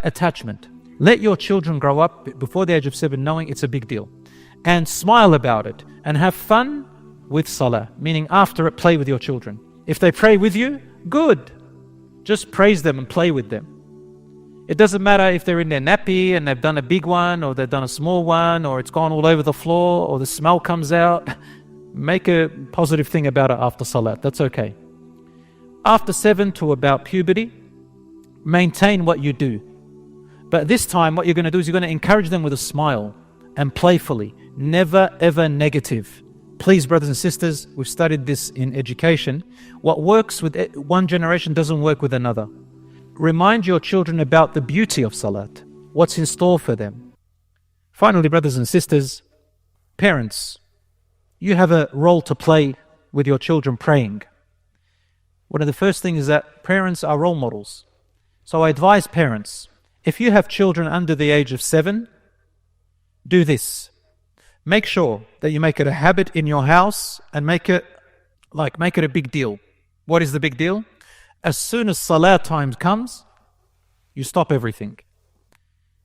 Attachment. Let your children grow up before the age of 7 knowing it's a big deal. And smile about it and have fun with Salah, meaning after it, play with your children. If they pray with you, good. Just praise them and play with them. It doesn't matter if they're in their nappy and they've done a big one or they've done a small one or it's gone all over the floor or the smell comes out. Make a positive thing about it after Salat. That's okay. After 7 to about puberty, maintain what you do. But this time what you're going to do is you're going to encourage them with a smile and playfully. Never ever negative. Please, brothers and sisters, we've studied this in education. What works with one generation doesn't work with another. Remind your children about the beauty of Salat, what's in store for them. Finally, brothers and sisters, parents, you have a role to play with your children praying. One of the first things is that parents are role models. So I advise parents, if you have children under the age of 7, do this. Make sure that you make it a habit in your house and make it a big deal. What is the big deal? As soon as Salah time comes, you stop everything.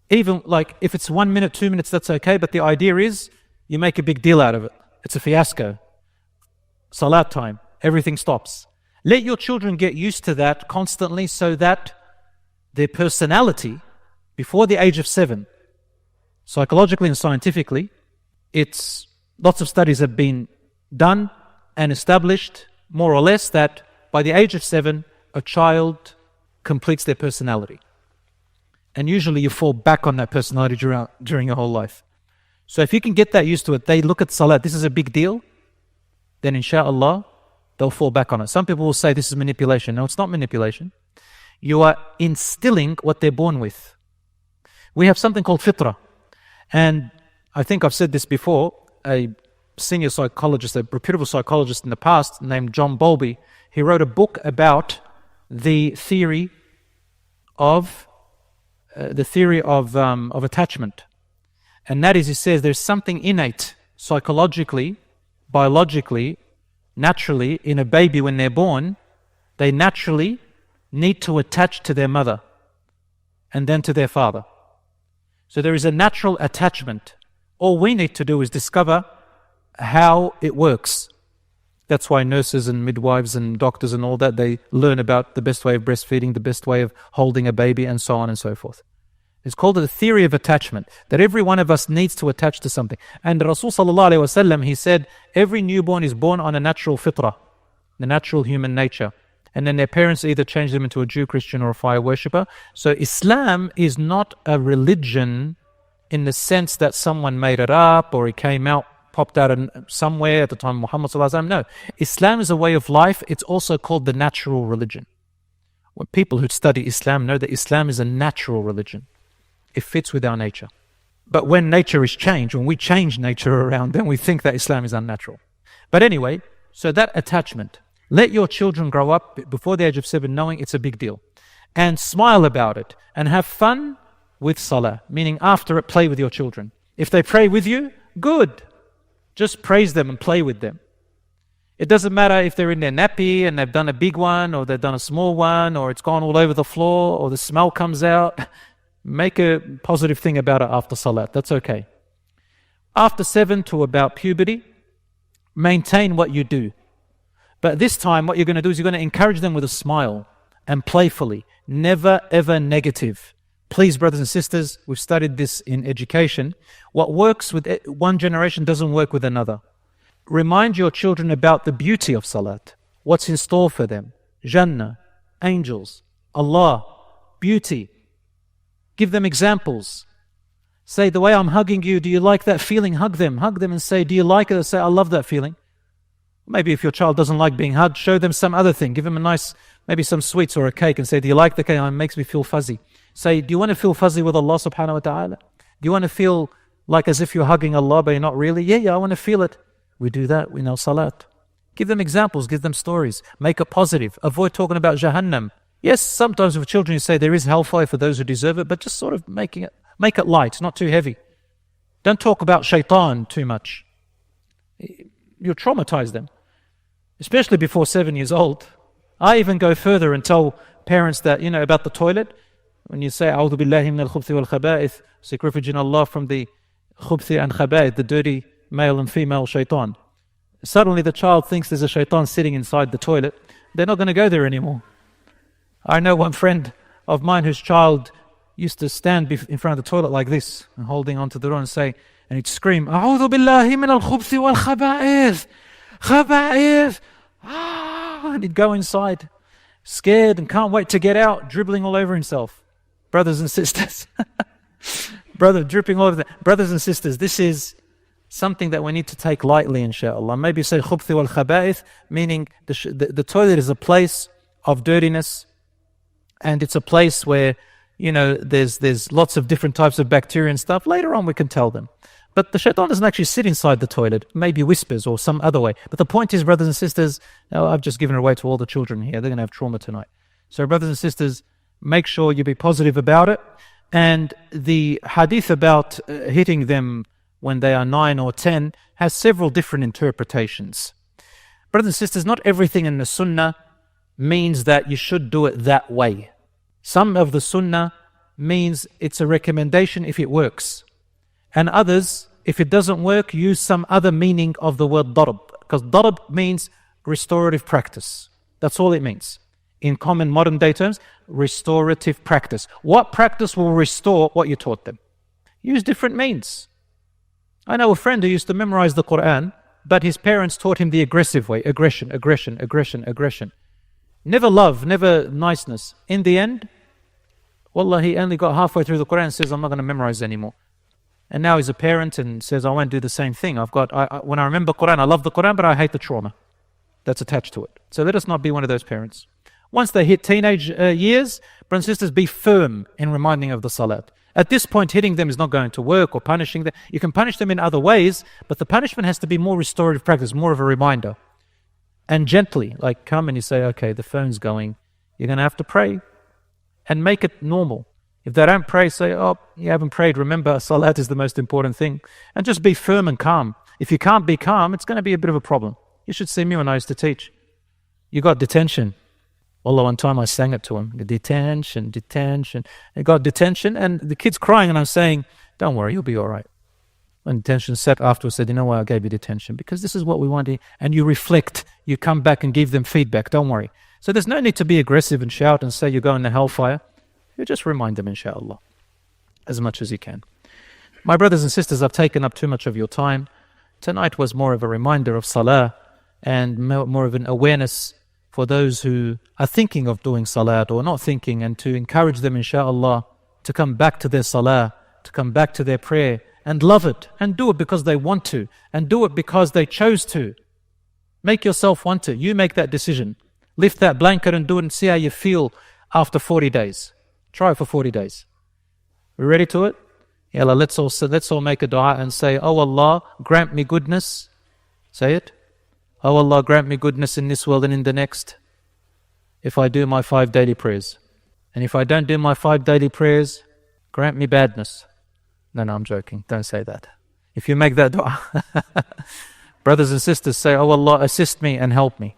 Even if it's 1 minute, 2 minutes, that's okay, but the idea is you make a big deal out of it. It's a fiasco. Salah time, everything stops. Let your children get used to that constantly so that their personality before the age of 7, psychologically and scientifically, lots of studies have been done and established more or less that by the age of 7, a child completes their personality. And usually you fall back on that personality during your whole life. So if you can get that used to it, they look at Salat, this is a big deal, then inshallah, they'll fall back on it. Some people will say this is manipulation. No, it's not manipulation. You are instilling what they're born with. We have something called fitrah. And I think I've said this before, a senior psychologist, a reputable psychologist in the past named John Bowlby, he wrote a book about the theory of attachment. And that is, he says there's something innate, psychologically, biologically, naturally, in a baby when they're born, they naturally need to attach to their mother and then to their father. So there is a natural attachment. All we need to do is discover how it works. That's why nurses and midwives and doctors and all that, they learn about the best way of breastfeeding, the best way of holding a baby, and so on and so forth. It's called the theory of attachment, that every one of us needs to attach to something. And Rasul sallallahu alaihi wasallam, he said, every newborn is born on a natural fitrah, the natural human nature. And then their parents either change them into a Jew, Christian, or a fire worshipper. So Islam is not a religion in the sense that someone made it up or it came out, popped out somewhere at the time of Muhammad sallallahu alaihi wasallam. No, Islam is a way of life. It's also called the natural religion. When people who study Islam know that Islam is a natural religion. It fits with our nature. But when nature is changed, when we change nature around, then we think that Islam is unnatural. But anyway, so that attachment. Let your children grow up before the age of 7 knowing it's a big deal. And smile about it and have fun with Salah, meaning after it, play with your children. If they pray with you, good. Just praise them and play with them. It doesn't matter if they're in their nappy and they've done a big one or they've done a small one or it's gone all over the floor or the smell comes out. Make a positive thing about it after Salat. That's okay. After 7 to about puberty, maintain what you do. But this time what you're going to do is you're going to encourage them with a smile and playfully. Never ever negative. Please, brothers and sisters, we've studied this in education. What works with one generation doesn't work with another. Remind your children about the beauty of Salat, what's in store for them. Jannah, angels, Allah, beauty. Give them examples. Say, the way I'm hugging you, do you like that feeling? Hug them and say, do you like it? Or say, I love that feeling. Maybe if your child doesn't like being hugged, show them some other thing. Give them a nice, maybe some sweets or a cake and say, do you like the cake? It makes me feel fuzzy. Say, do you want to feel fuzzy with Allah subhanahu wa ta'ala? Do you want to feel like as if you're hugging Allah but you're not really? Yeah, I want to feel it. We do that in our salat. Give them examples, give them stories. Make it positive. Avoid talking about Jahannam. Yes, sometimes with children you say there is hellfire for those who deserve it, but just sort of make it light, not too heavy. Don't talk about shaitan too much. You'll traumatize them, especially before 7 years old. I even go further and tell parents that, about the toilet. When you say, A'udhu billahi min al-khubthi wal-khaba'ith, seek refuge in Allah from the khubthi and khaba'ith, the dirty male and female shaitan. Suddenly the child thinks there's a shaitan sitting inside the toilet. They're not going to go there anymore. I know one friend of mine whose child used to stand in front of the toilet like this, and holding onto the door and say, and he'd scream, A'udhu billahi min al-khubthi wal-khaba'ith, khaba'ith, and he'd go inside, scared and can't wait to get out, dribbling all over himself. Brothers and sisters, dripping all over the brothers and sisters, this is something that we need to take lightly, inshallah. Maybe say khubthi wal khaba'ith, meaning the toilet is a place of dirtiness, and it's a place where, there's lots of different types of bacteria and stuff. Later on we can tell them. But the shaitan doesn't actually sit inside the toilet, maybe whispers or some other way. But the point is, brothers and sisters, now I've just given it away to all the children here. They're going to have trauma tonight. So brothers and sisters, make sure you be positive about it. And the hadith about hitting them when they are 9 or 10 has several different interpretations. Brothers and sisters, not everything in the sunnah means that you should do it that way. Some of the sunnah means it's a recommendation if it works. And others, if it doesn't work, use some other meaning of the word darb. Because darb means restorative practice. That's all it means. In common modern day terms, restorative practice. What practice will restore what you taught them? Use different means. I know a friend who used to memorize the Quran, but his parents taught him the aggressive way. Aggression. Never love, never niceness. In the end, wallah, he only got halfway through the Quran and says, I'm not going to memorize anymore. And now he's a parent and says, I won't do the same thing. When I remember Quran, I love the Quran, but I hate the trauma that's attached to it. So let us not be one of those parents. Once they hit teenage years, brothers and sisters, be firm in reminding of the salat. At this point, hitting them is not going to work, or punishing them. You can punish them in other ways, but the punishment has to be more restorative practice, more of a reminder. And gently, like come and you say, okay, the phone's going. You're going to have to pray and make it normal. If they don't pray, say, oh, you haven't prayed. Remember, salat is the most important thing. And just be firm and calm. If you can't be calm, it's going to be a bit of a problem. You should see me when I used to teach. You got detention. Although one time I sang it to him. Detention. He got detention and the kid's crying and I'm saying, don't worry, you'll be all right. When detention sat afterwards, said, you know why I gave you detention? Because this is what we want. And you reflect. You come back and give them feedback. Don't worry. So there's no need to be aggressive and shout and say you're going to hellfire. You just remind them, inshallah, as much as you can. My brothers and sisters, I've taken up too much of your time. Tonight was more of a reminder of salah and more of an awareness for those who are thinking of doing salat or not thinking, and to encourage them, inshallah, to come back to their salah, to come back to their prayer and love it and do it because they want to and do it because they chose to. Make yourself want to. You make that decision. Lift that blanket and do it and see how you feel after 40 days. Try it for 40 days. We ready to it? Yalla, let's all make a dua and say, oh Allah, grant me goodness. Say it. Oh Allah, grant me goodness in this world and in the next, if I do my 5 daily prayers. And if I don't do my 5 daily prayers, grant me badness. No, I'm joking. Don't say that. If you make that dua, brothers and sisters, say, oh Allah, assist me and help me.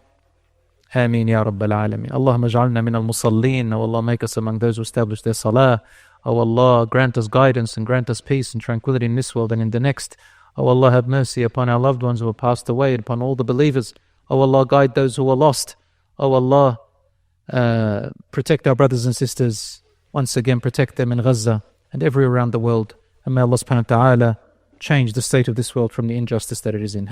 Ameen ya Rabbal Alameen. Allahumma ja'alna min al-musallin. Oh Allah, make us among those who establish their salah. Oh Allah, grant us guidance and grant us peace and tranquility in this world and in the next. Oh Allah, have mercy upon our loved ones who have passed away and upon all the believers. Oh Allah, guide those who are lost. Oh Allah, protect our brothers and sisters. Once again, protect them in Gaza and everywhere around the world. And may Allah subhanahu wa ta'ala change the state of this world from the injustice that it is in.